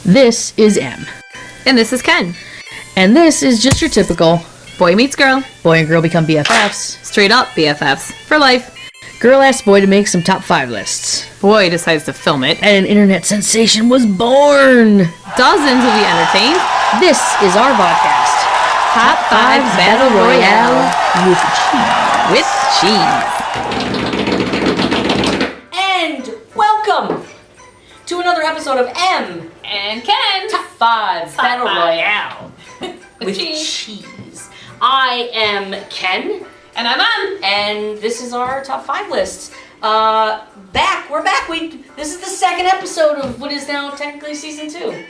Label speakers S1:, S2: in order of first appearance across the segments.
S1: This is M.
S2: And this is Ken.
S1: And this is just your typical
S2: Boy meets girl.
S1: boy and girl become BFFs.
S2: Straight up BFFs. For life.
S1: Girl asked boy to make some top 5 lists.
S2: Boy decides to film it.
S1: And an internet sensation was born.
S2: Dozens will be entertained.
S1: This is our podcast.
S2: Top 5 Battle Royale.
S1: With cheese.
S2: With cheese.
S1: And welcome to another episode of M.
S2: And Ken.
S1: Top 5 Battle
S2: 5.
S1: Royale.
S2: With
S1: cheese. I am Ken.
S2: And I'm on.
S1: And this is our top 5 list. We're back. This is the second episode of what is now technically season 2.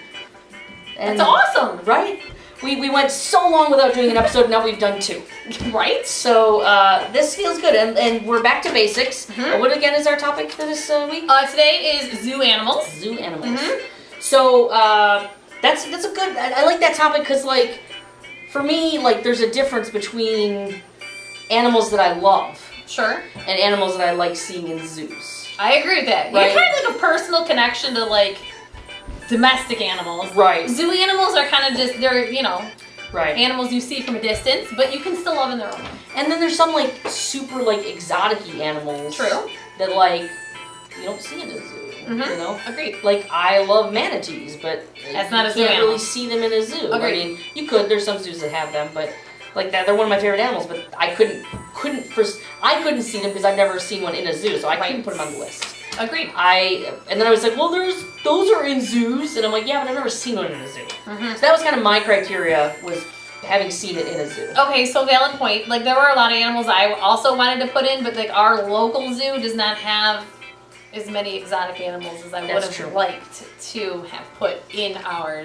S1: And,
S2: That's awesome.
S1: Right? We went so long without doing an episode, now we've done 2.
S2: Right?
S1: So this feels good, and we're back to basics.
S2: Mm-hmm.
S1: What again is our topic for this week?
S2: Today is zoo animals.
S1: Zoo animals.
S2: Mm-hmm.
S1: So that's a good. I like that topic because, like, for me, like, there's a difference between animals that I love
S2: Sure.
S1: and animals that I like seeing in zoos.
S2: I agree with that.
S1: Right.
S2: You kind of like a personal connection to, like, domestic animals.
S1: Right.
S2: Zoo animals are kind of just, they're,
S1: Right.
S2: animals you see from a distance, but you can still love in their own way.
S1: And then there's some, like, super, like, exotic-y animals.
S2: True.
S1: That, like, you don't see in a zoo.
S2: Mm-hmm.
S1: You know?
S2: Agreed.
S1: Like, I love manatees, but
S2: That's not a zoo
S1: you can't
S2: animal.
S1: really see them in a zoo.
S2: Agreed.
S1: I mean, you could. There's some zoos that have them, but like that, they're one of my favorite animals. But I couldn't see them because I've never seen one in a zoo, so I couldn't put them on the list.
S2: Agreed.
S1: And then I was like, well, those are in zoos, and I'm like, yeah, but I've never seen one in a zoo.
S2: Mm-hmm.
S1: So that was kind of my criteria, was having seen it in a zoo.
S2: Okay, so valid point. Like, there were a lot of animals I also wanted to put in, but, like, our local zoo does not have as many exotic animals as I would have liked to have put in our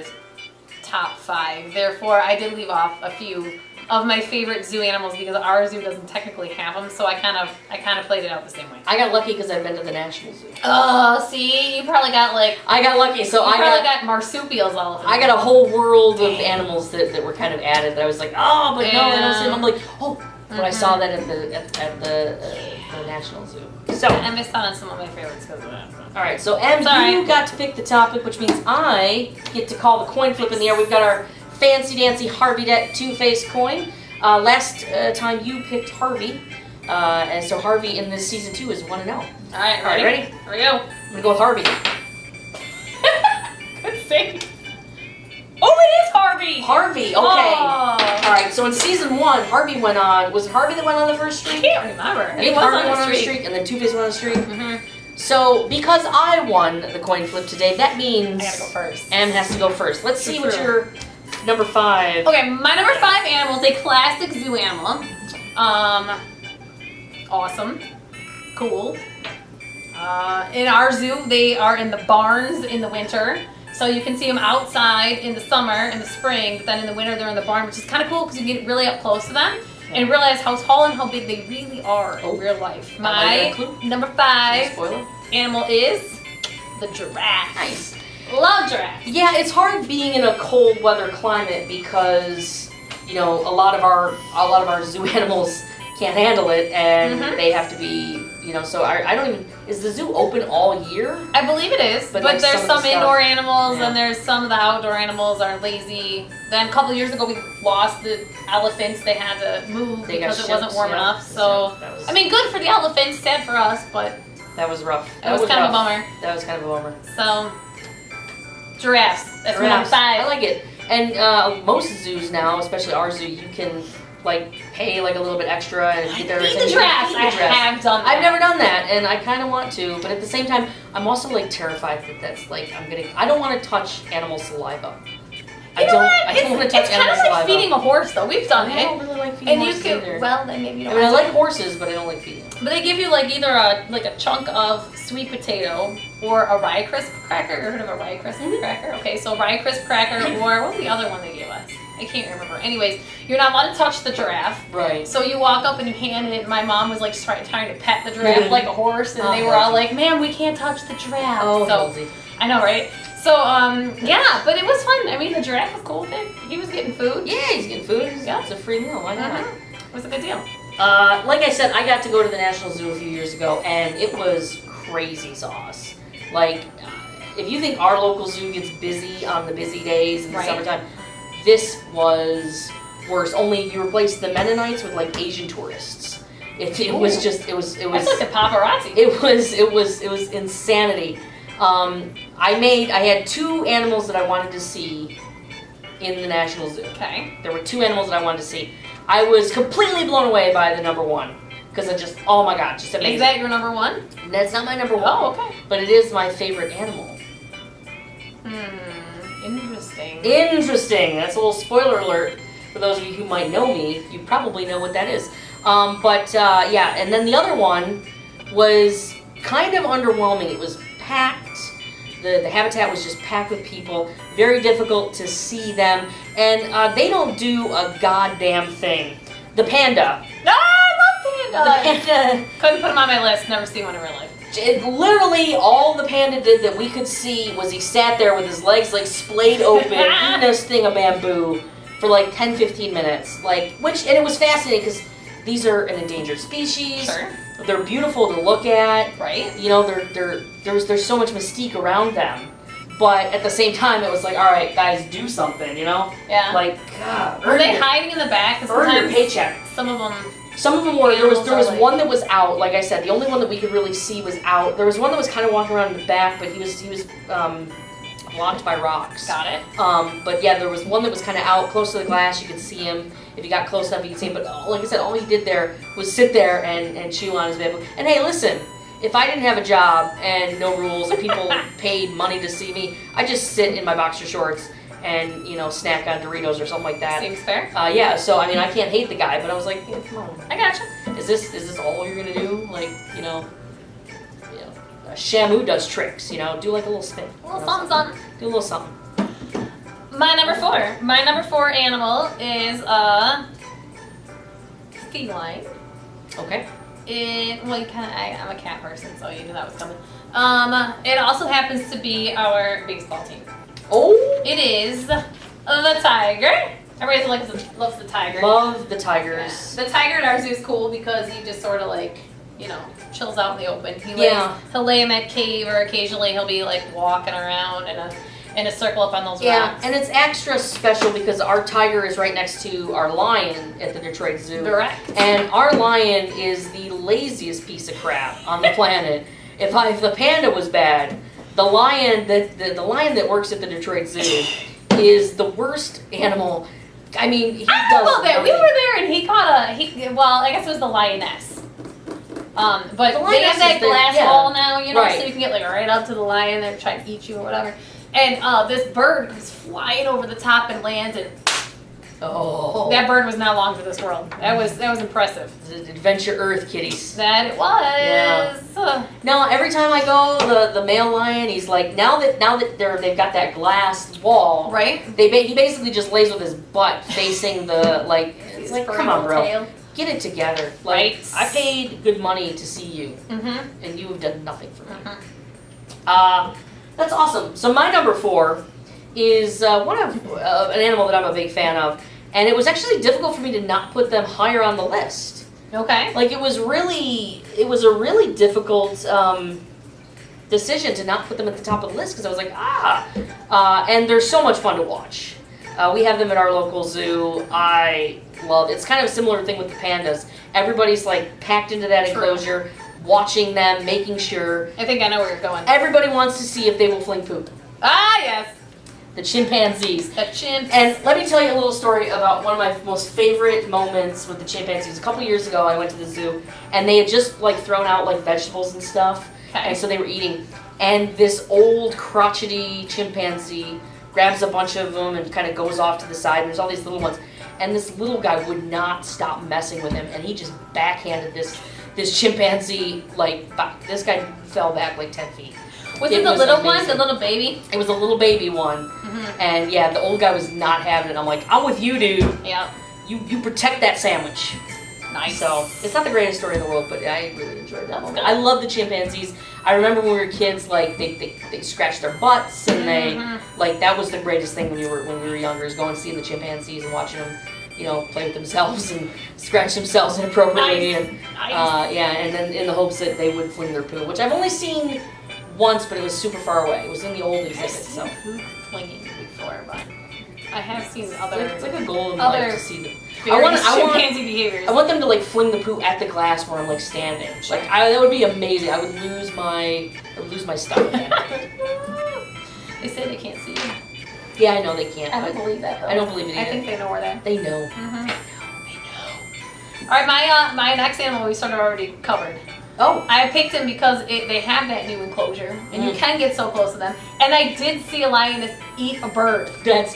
S2: top 5. Therefore, I did leave off a few of my favorite zoo animals because our zoo doesn't technically have them, so I kind of played it out the same way.
S1: I got lucky because I've been to the National Zoo.
S2: Oh, see, you probably got
S1: I got lucky, so
S2: I got marsupials all over.
S1: I got a whole world of animals that were kind of added that I was like, oh, but no, I don't see them. I'm like, oh, but I saw that at the National Zoo. So
S2: I missed out on some of my favorites because of that.
S1: all right, so Em, you got to pick the topic, which means I get to call the coin flip in the air. We've got our fancy dancy Harvey Dent two-faced coin. Last time you picked Harvey, and so Harvey in this season 2 is 1-0.
S2: All right,
S1: ready?
S2: Here we go.
S1: I'm gonna go with Harvey.
S2: Good save. Oh, it is Harvey!
S1: Harvey, okay.
S2: Oh.
S1: All right, so in season 1, Harvey went on. Was it Harvey that went on the first
S2: I
S1: streak?
S2: can't remember.
S1: I think Harvey went on the streak, and then Two-Face went on the streak.
S2: Mm-hmm.
S1: So, because I won the coin flip today, that means
S2: I gotta go first.
S1: Em has to go first. Let's see what your number 5.
S2: Okay, my number 5 animal is a classic zoo animal. Awesome. Cool. In our zoo, they are in the barns in the winter. So you can see them outside in the summer, in the spring, but then in the winter they're in the barn, which is kind of cool because you get really up close to them and realize how tall and how big they really are in real life. My number 5 animal is the giraffe.
S1: Nice.
S2: Love giraffes.
S1: Yeah, it's hard being in a cold weather climate because, a lot of our zoo animals can't handle it, and they have to be, so I don't even, is the zoo open all year?
S2: I believe it is, but
S1: like
S2: there's some indoor animals,
S1: yeah.
S2: and there's some of the outdoor animals are lazy. Then a couple of years ago, we lost the elephants. They had to move because it wasn't warm enough. So, I mean, good for the elephants, sad for us, but
S1: that was rough.
S2: That was kind of a bummer.
S1: That was kind of a bummer.
S2: So, giraffes. That's my number 5.
S1: I like it. And most zoos now, especially our zoo, you can pay a little bit extra and get their attention.
S2: The giraffes. I have done that.
S1: I've never done that, and I kind of want to, but at the same time, I'm also terrified that that's I don't want to touch animal saliva. I don't want to touch
S2: it's
S1: animal
S2: kind of like
S1: saliva.
S2: feeding a horse, though. We've done it.
S1: I don't really like feeding horses either.
S2: Well, then maybe you don't.
S1: I mean, I like horses, but I don't like feeding them.
S2: But they give you either a chunk of sweet potato or a rye crisp cracker. You heard of a rye crisp cracker? Okay, so rye crisp cracker, or what was the other one they gave us? I can't remember. Anyways, you're not allowed to touch the giraffe.
S1: Right.
S2: So you walk up and you hand it. My mom was trying to pet the giraffe like a horse, and they were all like, "Ma'am, we can't touch the giraffe."
S1: Oh,
S2: so
S1: healthy.
S2: I know, right? So yeah, but it was fun. I mean, the giraffe was cool with it. He was getting food.
S1: Yeah, he's getting food.
S2: Yeah.
S1: It's a free meal. Why not?
S2: It was a good deal.
S1: Like I said, I got to go to the National Zoo a few years ago, and it was crazy sauce. if you think our local zoo gets busy on the busy days in the
S2: Right.
S1: summertime, this was worse. Only you replaced the Mennonites with like Asian tourists. It was just it was
S2: That's like the paparazzi.
S1: it was insanity. I had 2 animals that I wanted to see in the National Zoo.
S2: Okay.
S1: There were 2 animals that I wanted to see. I was completely blown away by the number 1 because it just, oh my god, just amazing.
S2: Is that your number 1?
S1: That's not my number 1.
S2: Oh, okay.
S1: But it is my favorite animal.
S2: Interesting.
S1: Interesting. That's a little spoiler alert for those of you who might know me. You probably know what that is. Yeah, and then the other one was kind of underwhelming. It was packed. The habitat was just packed with people. Very difficult to see them. And they don't do a goddamn thing. The panda.
S2: I love
S1: The
S2: pandas.
S1: panda.
S2: Couldn't put them on my list. Never seen one in real life.
S1: Literally, all the panda did that we could see was he sat there with his legs like splayed open, eating this thing of bamboo for like 10-15 minutes. And it was fascinating because these are an endangered species.
S2: Sure.
S1: They're beautiful to look at.
S2: Right.
S1: You know, there's so much mystique around them. But at the same time, it was like, all right, guys, do something, you know?
S2: Yeah.
S1: Like, God.
S2: Were they hiding in the back? 'Cause
S1: Earn your
S2: sometimes
S1: paycheck.
S2: Some of them.
S1: Some of them were. There was
S2: Animals are like-
S1: one that was out. Like I said, the only one that we could really see was out. There was one that was kind of walking around in the back, but he was blocked by rocks.
S2: Got it.
S1: But yeah, there was one that was kind of out close to the glass. You could see him. If you got close enough, you could see him. But like I said, all he did there was sit there and chew on his bamboo. And hey, listen, if I didn't have a job and no rules and people paid money to see me, I'd just sit in my boxer shorts and, you know, snack on Doritos or something like that.
S2: Seems fair.
S1: Yeah, so I mean, I can't hate the guy, but I was like, yeah, come on.
S2: I gotcha.
S1: Is this all you're gonna do? Like, Shamu does tricks, do like a little spin.
S2: A little something.
S1: Do a little something.
S2: My number 4. My number 4 animal is a feline.
S1: Okay.
S2: I'm a cat person, so you knew that was coming. It also happens to be our baseball team.
S1: Oh!
S2: It is the tiger. Everybody loves the tiger.
S1: Love the tigers.
S2: Yeah. The tiger at our zoo is cool because he just sort of chills out in the open. He'll lay in that cave, or occasionally he'll be like walking around in a circle up on those rocks.
S1: And it's extra special because our tiger is right next to our lion at the Detroit Zoo.
S2: Correct.
S1: And our lion is the laziest piece of crap on the planet. If the panda was bad, the lion that works at the Detroit Zoo is the worst animal. I mean, he
S2: I
S1: does.
S2: love that. We were there and he caught I guess it was the lioness. But
S1: The
S2: they
S1: lioness
S2: have that
S1: is there,
S2: glass
S1: yeah.
S2: wall now,
S1: Right.
S2: so you can get right up to the lion. They're trying to eat you or whatever. And this bird comes flying over the top and lands, and
S1: Oh.
S2: that bird was not long for this world. That was impressive.
S1: Adventure Earth kitties.
S2: That it was.
S1: Now every time I go, the male lion, he's like, now that they've got that glass wall,
S2: Right?
S1: he basically just lays with his butt facing the it's like, come on, bro,
S2: Tail.
S1: get it together.
S2: Right.
S1: Like, I paid good money to see you,
S2: Mm-hmm.
S1: and you have done nothing for me.
S2: Mm-hmm.
S1: That's awesome. So my number 4 is one of an animal that I'm a big fan of, and it was actually difficult for me to not put them higher on the list.
S2: Okay.
S1: Like it was a really difficult decision to not put them at the top of the list because I was like, and they're so much fun to watch. We have them at our local zoo. I love. It's kind of a similar thing with the pandas. Everybody's like packed into that enclosure, watching them, making sure.
S2: I think I know where you're going.
S1: Everybody wants to see if they will fling poop.
S2: Ah, yes.
S1: The chimpanzees.
S2: The chimps.
S1: And let me tell you a little story about one of my most favorite moments with the chimpanzees. A couple years ago, I went to the zoo, and they had just thrown out vegetables and stuff,
S2: Okay.
S1: and so they were eating. And this old crotchety chimpanzee grabs a bunch of them and kind of goes off to the side. And there's all these little ones, and this little guy would not stop messing with him, and he just backhanded this chimpanzee. This guy fell back 10 feet.
S2: Was it the little one,
S1: amazing.
S2: the little baby?
S1: It was a little baby one.
S2: Mm-hmm.
S1: And yeah, the old guy was not having it. I'm like, I'm with you, dude.
S2: Yeah.
S1: You protect that sandwich.
S2: Nice.
S1: So it's not the greatest story in the world, but I really enjoyed that moment.
S2: good.
S1: I love the chimpanzees. I remember when we were kids, they scratched their butts and they that was the greatest thing when we were younger, is going and seeing the chimpanzees and watching them, play with themselves and scratch themselves inappropriately.
S2: Nice.
S1: And
S2: Nice.
S1: and then in the hopes that they would fling their poo, which I've only seen once, but it was super far away. It was in the old exhibit,
S2: I've
S1: so.
S2: seen poop flinging before, but I have seen other.
S1: It's like a goal in
S2: other
S1: life to see them.
S2: very chimpanzee behaviors.
S1: I want them to like fling the poo at the glass where I'm like standing. Like that would be amazing. I would lose my stuff.
S2: They say they can't see you.
S1: Yeah, I know they can't.
S2: I don't believe that though.
S1: I don't believe it either.
S2: I think they know where they're.
S1: They know.
S2: Mm-hmm. All right, my next animal we sort of already covered.
S1: Oh.
S2: I picked him because they have that new enclosure, and you can get so close to them. And I did see a lioness eat a bird.
S1: That's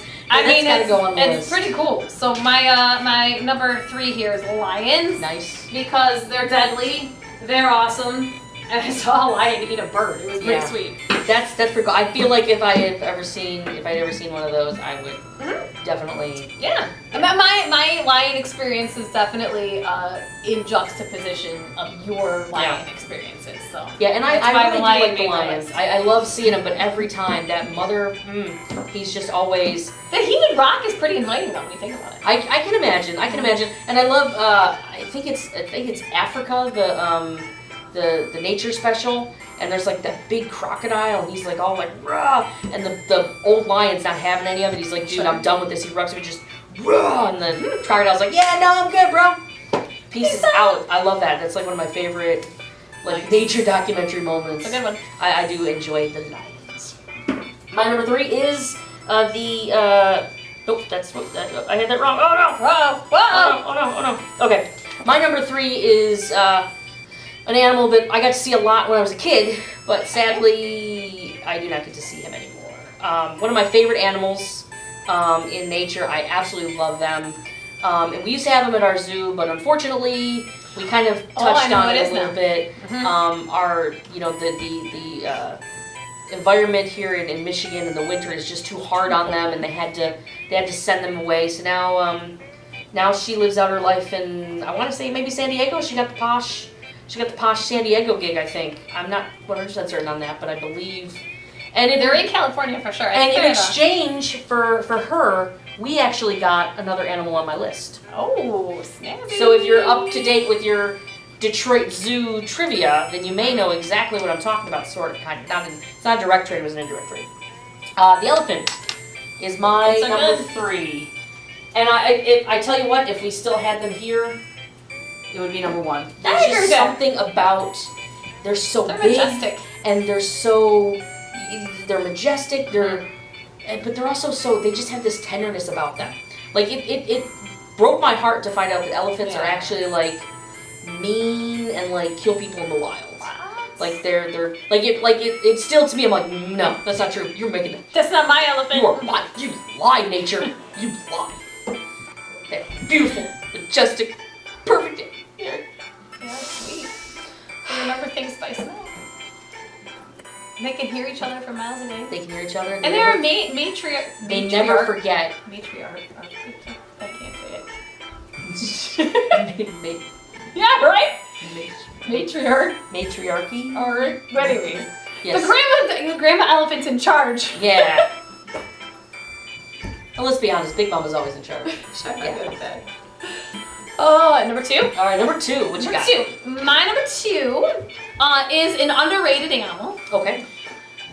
S1: go on the
S2: it's
S1: list.
S2: pretty cool. So my number 3 here is lions.
S1: Nice.
S2: Because they're deadly, they're awesome, and I saw a lion eat a bird. It was pretty sweet.
S1: That's pretty cool. I feel like if I'd ever seen one of those, I would definitely.
S2: Yeah. My lion experience is definitely in juxtaposition of your lion experiences. So
S1: yeah, and I really do like the lions.
S2: list.
S1: I love seeing them, but every time that mother, he's just always.
S2: The heated rock is pretty inviting though when you think about it.
S1: I can imagine. And I love. I think it's Africa. The nature special. And there's like that big crocodile, and he's like all like rah, and the old lion's not having any of it. He's like, dude, I'm done with this. He rubs me just rah, and the crocodile's like, yeah, no, I'm good, bro. Peace out. I love that. That's like one of my favorite nature documentary moments.
S2: It's a good one.
S1: I do enjoy the lions. My number 3 is nope, I had that wrong. Oh no! Oh no! Okay, my number 3 is an animal that I got to see a lot when I was a kid, but sadly, I do not get to see him anymore. One of my favorite animals in nature. I absolutely love them. And we used to have them at our zoo, but unfortunately, we kind of touched on it a little bit. Our, the environment here in Michigan in the winter is just too hard on them, and they had to send them away. So now she lives out her life in, I want to say maybe San Diego. She got the posh San Diego gig, I think. I'm not 100% certain on that, but I believe. And
S2: they're in California for sure.
S1: And in exchange for her, we actually got another animal on my list.
S2: Oh, snazzy.
S1: So if you're up to date with your Detroit Zoo trivia, then you may know exactly what I'm talking about, sort of, kind of. It's not a direct trade, it was an indirect trade. The elephant is my number 3. And I tell you what, if we still had them here, it would be number 1. There's just something about, they're so big,
S2: majestic.
S1: And they're majestic, but they're also they just have this tenderness about them. Like it broke my heart to find out that elephants are actually like mean and like kill people in the wild.
S2: What?
S1: Like they're it's still to me, I'm like, no, that's not true. You're making it.
S2: That's not my elephant.
S1: You are lying. You lie, nature. You lie. They're beautiful, majestic, perfect.
S2: Yeah, sweet. You remember things by smell. They can hear each other from miles away.
S1: They can hear each other.
S2: And they're matriarch.
S1: They never forget.
S2: Matriarch. I can't say it. Yeah, right? Matriarch.
S1: Matriarchy.
S2: Or, anyways.
S1: Yes.
S2: The grandma elephant's in charge.
S1: Yeah. Well, let's be honest, Big Mama's always in charge.
S2: Yeah. Oh, number 2?
S1: All right, number 2. What you got?
S2: Number 2. My number 2 is an underrated animal.
S1: Okay.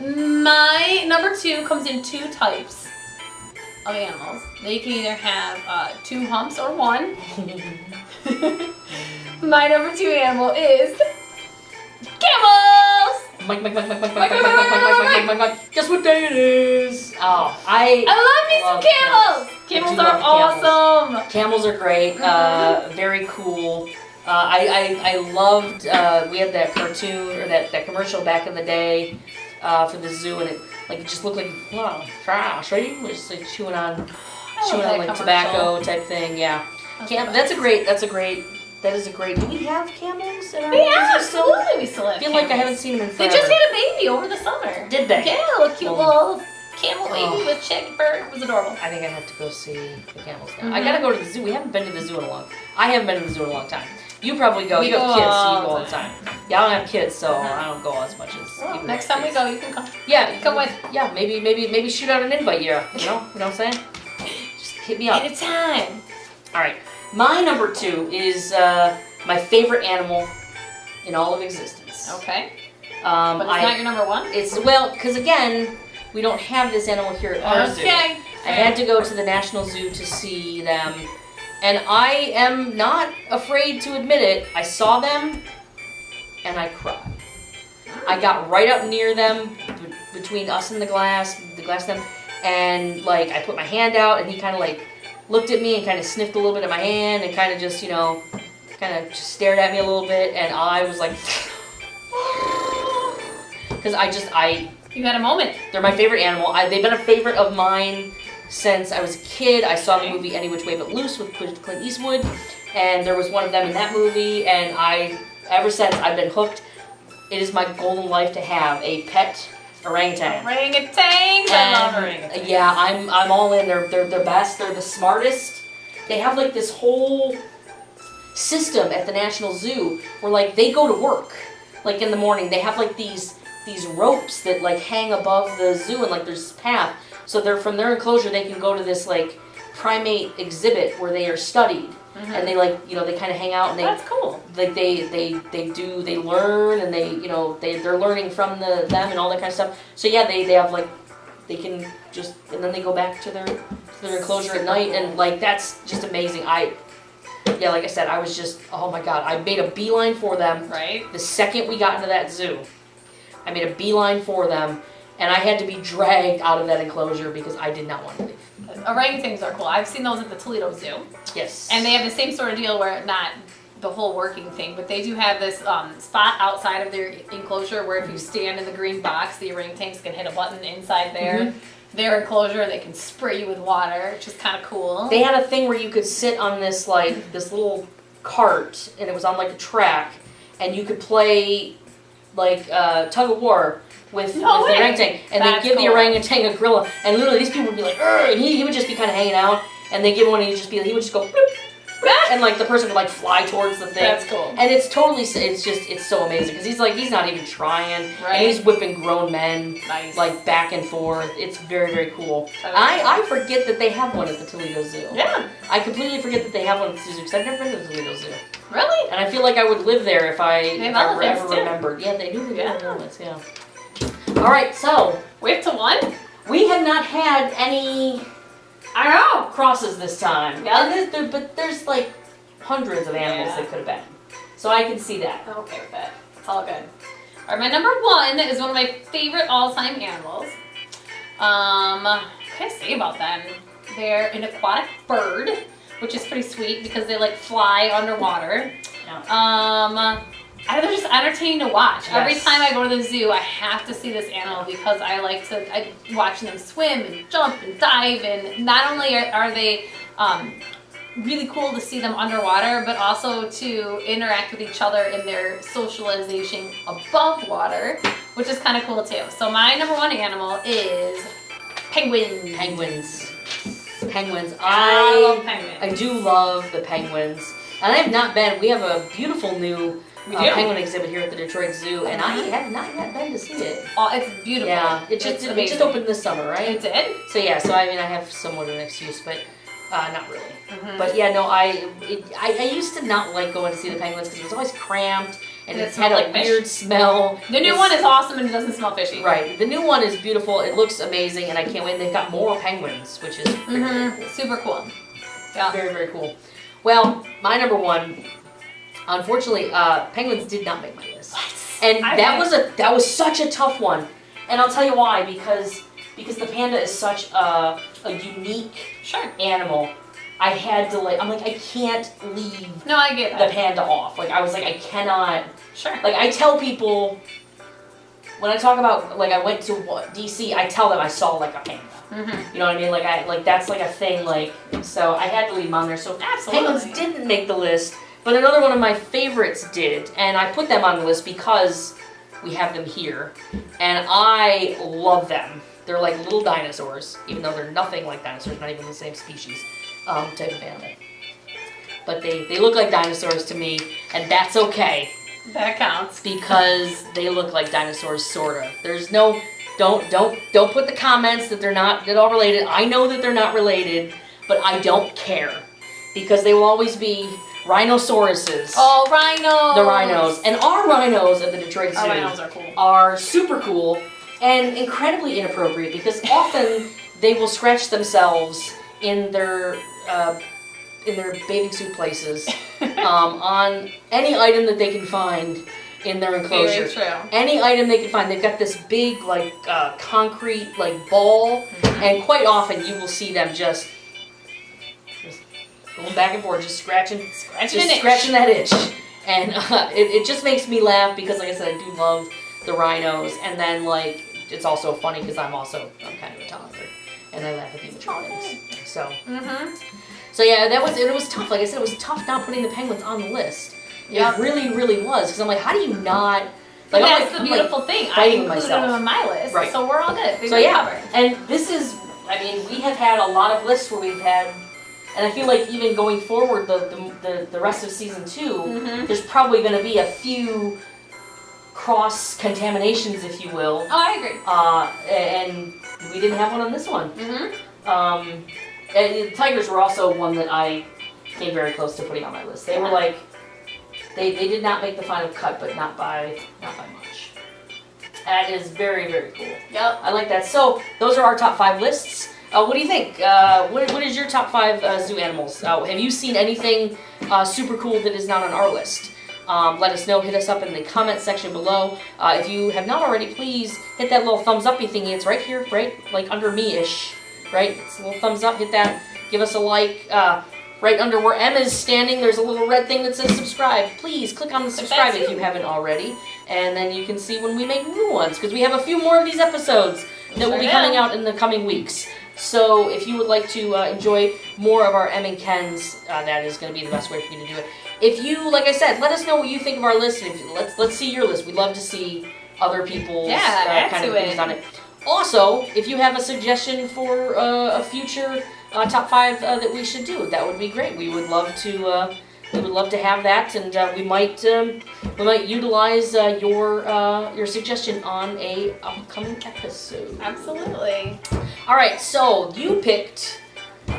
S2: My number 2 comes in 2 types of animals. They can either have 2 humps or 1. My number 2 animal is camels!
S1: Guess what day it is? Oh, I
S2: love me some camels! Camels are awesome!
S1: Camels are great. Very cool. I loved, we had that cartoon, or that commercial back in the day for the zoo, and it just looked like, wow, trash, right? It was just like chewing on like tobacco type thing, yeah. That's a great, do we have camels in our
S2: Absolutely we still have
S1: I feel like I haven't seen them in forever.
S2: They just had a baby over the summer.
S1: Did they?
S2: Yeah, a cute little camel baby with shaggy fur. It was adorable.
S1: I think I have to go see the camels now. I gotta go to the zoo. We haven't been to the zoo in a long time. I haven't been to the zoo in a long time. You probably go. You have kids, so you go all the time. Yeah, I don't have kids, so I don't go as much as people.
S2: Next time we go, you can come.
S1: Yeah,
S2: come with.
S1: Yeah, maybe shoot out an invite. You know what I'm saying? Just hit me up.
S2: Anytime.
S1: All right, my number 2 is my favorite animal in all of existence.
S2: Okay. But it's not your number one?
S1: It's, well, because again, we don't have this animal here at our zoo.
S2: Okay.
S1: I had to go to the National Zoo to see them. And I am not afraid to admit it. I saw them and I cried. I got right up near them, between us and the glass them, and like I put my hand out and he kind of like looked at me and kind of sniffed a little bit at my hand and kind of just, you know, kind of just stared at me a little bit, and I was like, because
S2: You had a moment.
S1: they're my favorite animal. They've been a favorite of mine since I was a kid. I saw the movie Any Which Way But Loose with Clint Eastwood, and there was one of them in that movie, and ever since I've been hooked. It is my goal in life to have a pet orangutan.
S2: Orangutans! I love orangutans.
S1: Yeah, I'm all in. They're the best. They're the smartest. They have like this whole system at the National Zoo where like they go to work like in the morning. They have like these ropes that like hang above the zoo, and like there's this path. So they're from their enclosure they can go to this like primate exhibit where they are studied. And they like, you know, they kind of hang out and they.
S2: That's cool.
S1: Like they learn, and they, you know, they're learning from them and all that kind of stuff. So yeah, they have like, they can just, and then they go back to their enclosure at night, and like that's just amazing. Like I said, I was just, oh my god, I made a beeline for them.
S2: Right.
S1: The second we got into that zoo, I made a beeline for them, and I had to be dragged out of that enclosure because I did not want to leave.
S2: Orangutans are cool. I've seen those at the Toledo Zoo.
S1: Yes.
S2: And they have the same sort of deal where not the whole working thing, but they do have this spot outside of their enclosure where if you stand in the green box, the orangutans can hit a button inside their enclosure, and they can spray you with water, which is kind of cool.
S1: They had a thing where you could sit on this like this little cart, and it was on like a track, and you could play like tug of war with the orangutan, and they give the orangutan a gorilla, and literally these people would be like, "Urgh," and he would just be kind of hanging out, and they give him one, and he would just go, bloop, bloop, and like the person would like fly towards the thing.
S2: That's cool.
S1: And it's totally, it's so amazing because he's not even trying,
S2: Right.
S1: and he's whipping grown men
S2: Nice.
S1: like back and forth. It's very, very cool.
S2: That is
S1: I forget that they have one at the Toledo Zoo.
S2: Yeah.
S1: I completely forget that they have one at the zoo because I've never been to the Toledo Zoo.
S2: Really?
S1: And I feel like I would live there if I
S2: They have
S1: ever
S2: elephants, too.
S1: remembered. Yeah, they do. They
S2: Yeah.
S1: have elephants, yeah. All right, so
S2: We have to one?
S1: we have not had any
S2: I know.
S1: crosses this time.
S2: Yeah.
S1: But there's like hundreds of animals
S2: Yeah.
S1: that could have been. So I can see that.
S2: I'm okay with that. It's all good. All right, my number one is one of my favorite all-time animals. What can I say about them? They're an aquatic bird, which is pretty sweet because they like fly underwater.
S1: Yeah.
S2: They're just entertaining to watch.
S1: Yes.
S2: Every time I go to the zoo, I have to see this animal because I watching them swim and jump and dive, and not only are they really cool to see them underwater, but also to interact with each other in their socialization above water, which is kind of cool too. So my number one animal is penguins.
S1: Penguins.
S2: I love penguins.
S1: I do love the penguins. And I have not been. We have a beautiful new penguin exhibit here at the Detroit Zoo, and I have not yet been to see it.
S2: Oh, it's beautiful.
S1: Yeah, it just opened this summer, right?
S2: It did?
S1: So yeah, so I mean I have somewhat of an excuse, but not really. But yeah, no, I used to not like going to see the penguins because it was always cramped and it had a weird smell.
S2: The new one is awesome and it doesn't smell fishy.
S1: Right. The new one is beautiful. It looks amazing, and I can't wait. They've got more penguins, which is pretty cool.
S2: Super cool. Yeah.
S1: Very, very cool. Well, my number one, unfortunately, penguins did not make my list, and that was such a tough one. And I'll tell you why, because the panda is such a unique animal. I had to I'm like, I can't leave
S2: No, I get
S1: the
S2: that.
S1: panda off. Like, I was like, I cannot.
S2: Sure.
S1: Like, I tell people, when I talk about, like, I went to DC, I tell them I saw, like, a panda. You know what I mean? Like, that's, like, a thing, like, so I had to leave them on there. So penguins didn't make the list, but another one of my favorites did, and I put them on the list because we have them here, and I love them. They're like little dinosaurs, even though they're nothing like dinosaurs, not even the same species type of animal. But they look like dinosaurs to me, and that's okay.
S2: That counts.
S1: Because they look like dinosaurs, sort of. There's no, don't put the comments that they're not at all related. I know that they're not related, but I don't care. Because they will always be rhinosauruses.
S2: Oh, rhinos.
S1: The rhinos. And our rhinos at the Detroit Zoo
S2: Our rhinos are cool.
S1: are super cool and incredibly inappropriate because often they will scratch themselves in their bathing suit places on any item that they can find in their enclosure.
S2: Very true.
S1: Any item they can find. They've got this big like concrete like ball, and quite often you will see them just going back and forth, just scratching that itch. And it just makes me laugh because, like I said, I do love the rhinos. And then, like, it's also funny because I'm kind of a toddler. And I laugh at the animatronics. So, so yeah, it was tough. Like I said, it was tough not putting the penguins on the list. It really, really was. Because I'm like, how do you not... Like,
S2: that's the beautiful thing. I included them on my list.
S1: Right.
S2: So we're all good.
S1: So yeah, and this is, I mean, we have had a lot of lists where we've had... And I feel like even going forward, the rest of season 2, there's probably going to be a few cross contaminations, if you will.
S2: Oh, I agree.
S1: And we didn't have one on this one. And the tigers were also one that I came very close to putting on my list. They were like, they did not make the final cut, but not by much. That is very, very cool.
S2: Yep.
S1: I like that. So those are our top 5 lists. What do you think? What is your top 5 zoo animals? Have you seen anything super cool that is not on our list? Let us know. Hit us up in the comment section below. If you have not already, please hit that little thumbs up-y thingy. It's right here, right? Like under me-ish, right? It's a little thumbs up. Hit that. Give us a like. Right under where M is standing, there's a little red thing that says subscribe. Please click on the subscribe if you haven't already. And then you can see when we make new ones, because we have a few more of these episodes that will be coming out in the coming weeks. So if you would like to enjoy more of our M and Kens, that is going to be the best way for you to do it. If you, like I said, let us know what you think of our list. And let's see your list. We'd love to see other people's kind of things on it. Also, if you have a suggestion for a future top 5 that we should do, that would be great. We would love to. We would love to have that, and we might utilize your suggestion on a upcoming episode.
S2: Absolutely.
S1: All right, so you picked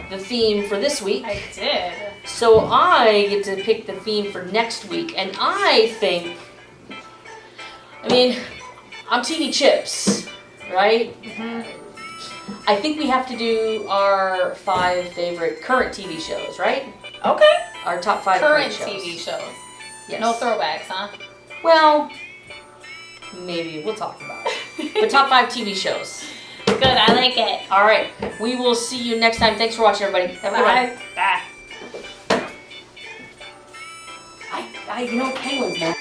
S1: the theme for this week.
S2: I did.
S1: So I get to pick the theme for next week, and I think, I'm TV Chips, right? I think we have to do our 5 favorite current TV shows, right?
S2: Okay.
S1: Our top 5
S2: current
S1: shows.
S2: TV shows.
S1: Yes.
S2: No throwbacks, huh?
S1: Well, maybe we'll talk about it. But top 5 TV shows.
S2: Good, I like it.
S1: All right, we will see you next time. Thanks for watching, everybody. Have a good one.
S2: Bye.
S1: Bye. Penguins, man.